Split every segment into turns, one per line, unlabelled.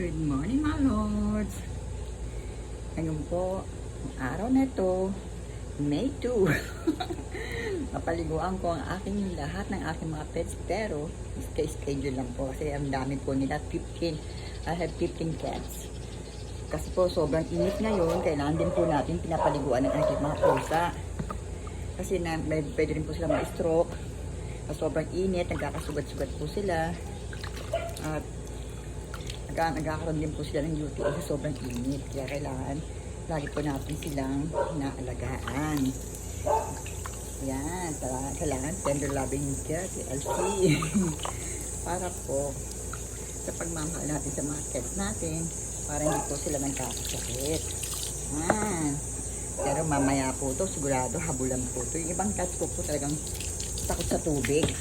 Good morning mga lords. Ngayon po, ang araw na ito, May 2. Napaliguan ko ang aking lahat ng aking mga pets, pero schedule lang po kasi ang dami po nila, 15. I have 15 cats. Kasi po sobrang init ngayon, kailangan din po natin pinapaliguan ng aking mga pusa. Kasi pwede rin po sila ma-stroke. Sa sobrang init, nagkakasugat-sugat po sila. At nagkakaroon din po sila ng UTI sa sobrang init. Kaya kailangan lagi po natin silang naalagaan. Yan, kailangan tender loving care, TLC. Para po sa pagmamahal natin sa mga cats natin, para hindi po sila nagkakasakit. Pero mamaya po to sigurado habulan po to. Yung ibang cats po talagang takot sa tubig.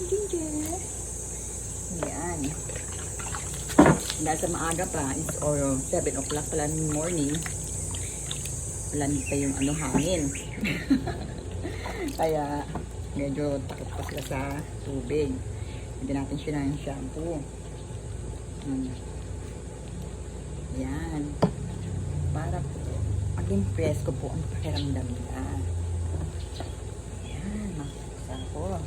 Ginger. Yan. Dahil sa maaga pa, it's or 7 o'clock pala in the morning, lamig pa yung hangin. Kaya medyo takot pa sila sa tubig. Hindi natin siya ng shampoo. Yan. Para po maging presko po ang pakiramdam nila. Yan. Makikita ko.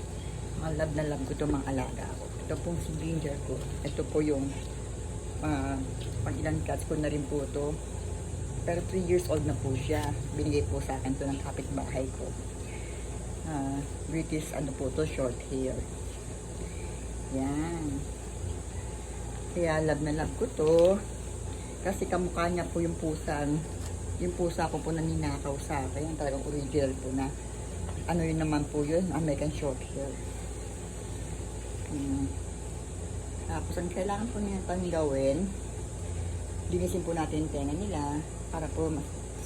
Mga love na love ko ito, mga alaga ko. Ito pong si Ginger ko. Ito po yung pang ilang cats ko na rin po ito. Pero 3 years old na po siya. Binigay po sa akin ito ng kapitbahay ko. British po ito, short hair. Yan. Kaya love na love ko to. Kasi kamukha niya po yung pusa ko po na ninakaw sa akin. Talagang original po na yun naman po yun, American short hair. Tapos ang kailangan po nila pang gawin, linisin po natin yung tenga nila para po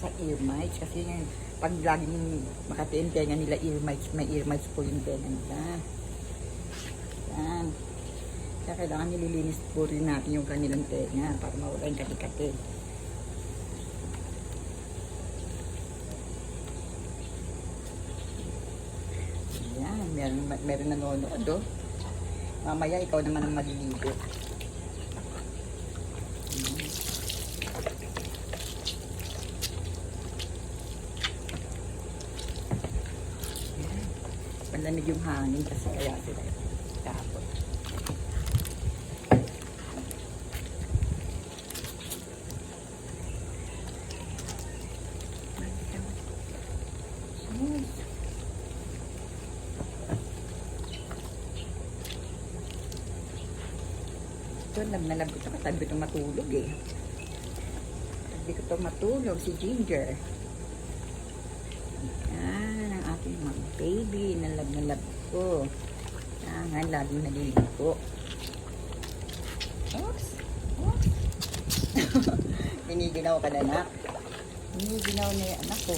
sa ear mites. Kasi yung pag laging makati yung tenga nila, may ear mites po yung tenga nila. Yan. Kaya kailangan nililinis po rin natin yung kanilang tenga para mawala yung kati-kati. Yan. Meron nanonood oh. Mamaya ikaw naman ang maliligo. Malamig yung hangin kasi kaya sila tapos. Ito, nalab ko ito. Katabi ko matulog eh. Katabi ko ito matulog, si Ginger. Yan, ang aking mga baby. Nalab ko. Yan, laging naliligo. Oops. Oops. Hiniginaw ka na, anak. Hiniginaw na yung anak ko.